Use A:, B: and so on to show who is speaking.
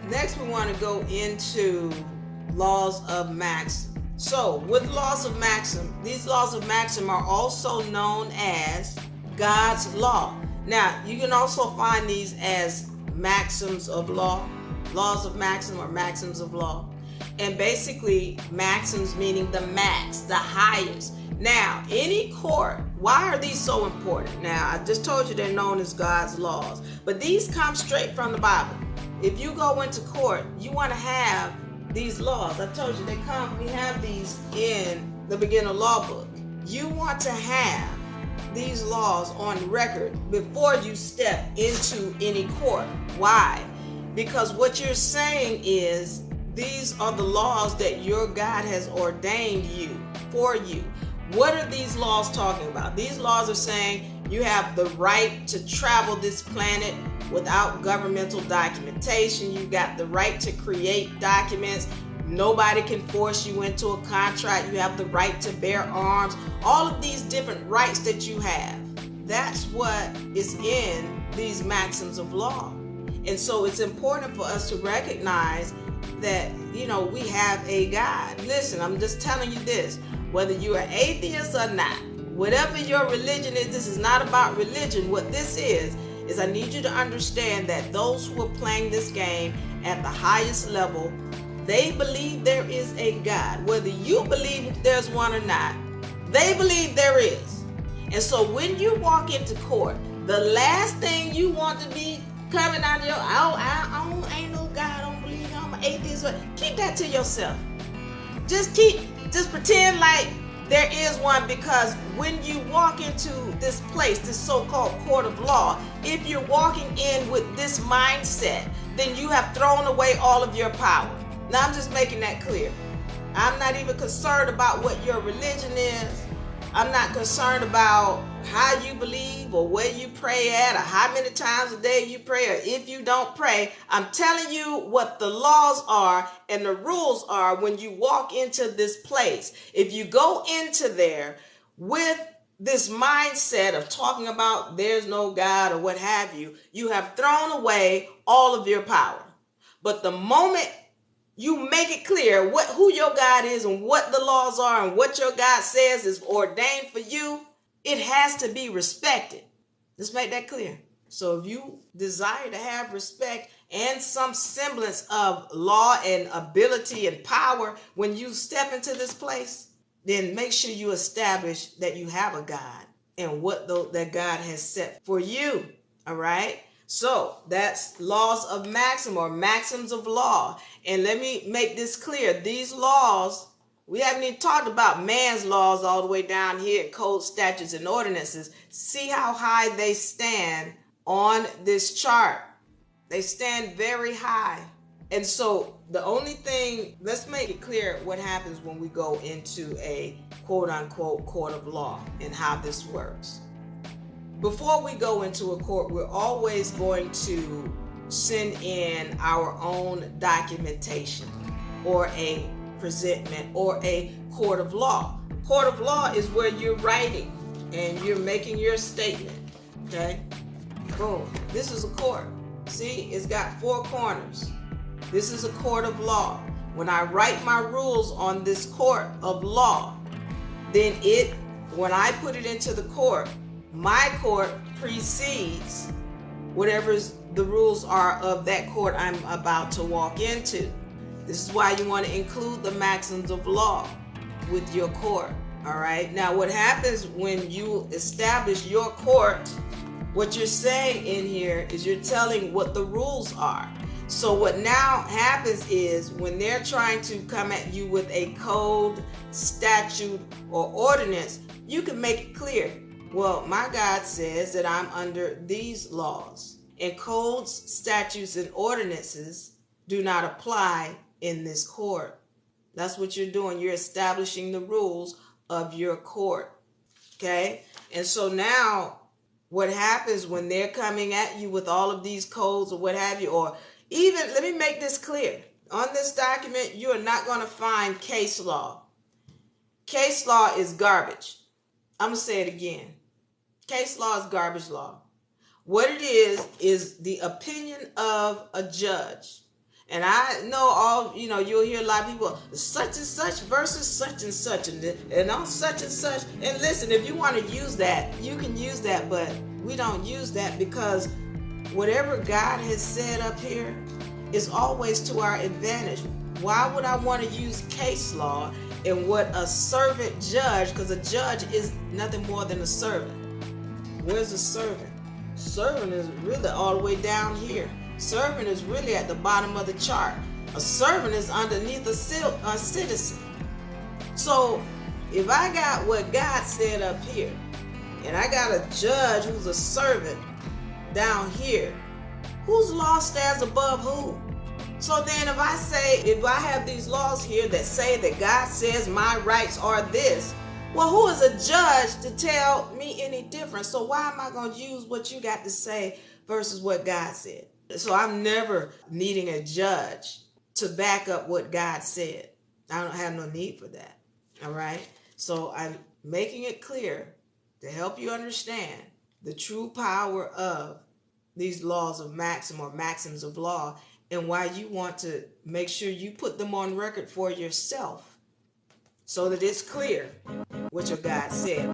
A: Next, we want to go into laws of Maxim. So, with laws of Maxim, these laws of Maxim are also known as God's law. Now, you can also find these as maxims of law, laws of Maxim or maxims of law. And basically, maxims meaning the max, the highest. Now, any court, why are these so important? Now, I just told you they're known as God's laws, but these come straight from the Bible. If you go into court, you want to have these laws. I told you we have these in the beginner law book. You want to have these laws on record before you step into any court. Why? Because what you're saying is these are the laws that your God has ordained for you. What are these laws talking about? These laws are saying you have the right to travel this planet without governmental documentation. You got the right to create documents. Nobody can force you into a contract. You have the right to bear arms. All of these different rights that you have. That's what is in these maxims of law. And so it's important for us to recognize that, we have a God. Listen, I'm just telling you this. Whether you're an atheist or not, whatever your religion is, this is not about religion. What this is I need you to understand that those who are playing this game at the highest level, they believe there is a God. Whether you believe there's one or not, they believe there is. And so when you walk into court, the last thing you want to be coming out of your, I ain't no God, I don't believe, I'm an atheist. Keep that to yourself. Just pretend like there is one, because when you walk into this place, this so-called court of law, if you're walking in with this mindset, then you have thrown away all of your power. Now, I'm just making that clear. I'm not even concerned about what your religion is. I'm not concerned about how you believe or where you pray at or how many times a day you pray or if you don't pray. I'm telling you what the laws are and the rules are when you walk into this place. If you go into there with this mindset of talking about there's no God or what have you, you have thrown away all of your power. But the moment you make it clear who your God is and what the laws are and what your God says is ordained for you, it has to be respected. Let's make that clear. So if you desire to have respect and some semblance of law and ability and power when you step into this place, then make sure you establish that you have a God and what that God has set for you. All right? So that's laws of Maxim or maxims of law. And let me make this clear. These laws, we haven't even talked about man's laws all the way down here, code, statutes, and ordinances. See how high they stand on this chart. They stand very high. And so the only thing, let's make it clear what happens when we go into a quote unquote court of law and how this works. Before we go into a court, we're always going to send in our own documentation or a presentment or a court of law. Court of law is where you're writing and you're making your statement. Okay? Boom. This is a court. See, it's got four corners. This is a court of law. When I write my rules on this court of law, then when I put it into the court, my court precedes whatever the rules are of that court I'm about to walk into. This is why you want to include the maxims of law with your court. All right. Now, what happens when you establish your court, what you're saying in here is you're telling what the rules are. So what now happens is when they're trying to come at you with a code, statute, or ordinance, you can make it clear. Well, my God says that I'm under these laws, and codes, statutes, and ordinances do not apply in this court. That's what you're doing. You're establishing the rules of your court. Okay? And so now what happens when they're coming at you with all of these codes or what have you, or even, let me make this clear. On this document, you are not going to find case law. Case law is garbage. I'm going to say it again. Case law is garbage law. What it is the opinion of a judge. And I know all, you'll hear a lot of people, such and such versus such and such, and on such and such. And listen, if you want to use that, you can use that, but we don't use that because whatever God has said up here is always to our advantage. Why would I want to use case law and what a servant judge, because a judge is nothing more than a servant. Where's a servant? Servant is really all the way down here. Servant is really at the bottom of the chart. A servant is underneath a citizen. So if I got what God said up here, and I got a judge who's a servant down here, whose law stands above who? So then if I have these laws here that say that God says my rights are this, well, who is a judge to tell me any different? So why am I going to use what you got to say versus what God said? So I'm never needing a judge to back up what God said. I don't have no need for that. All right? So I'm making it clear to help you understand the true power of these laws of maxim or maxims of law and why you want to make sure you put them on record for yourself so that it's clear what your God said.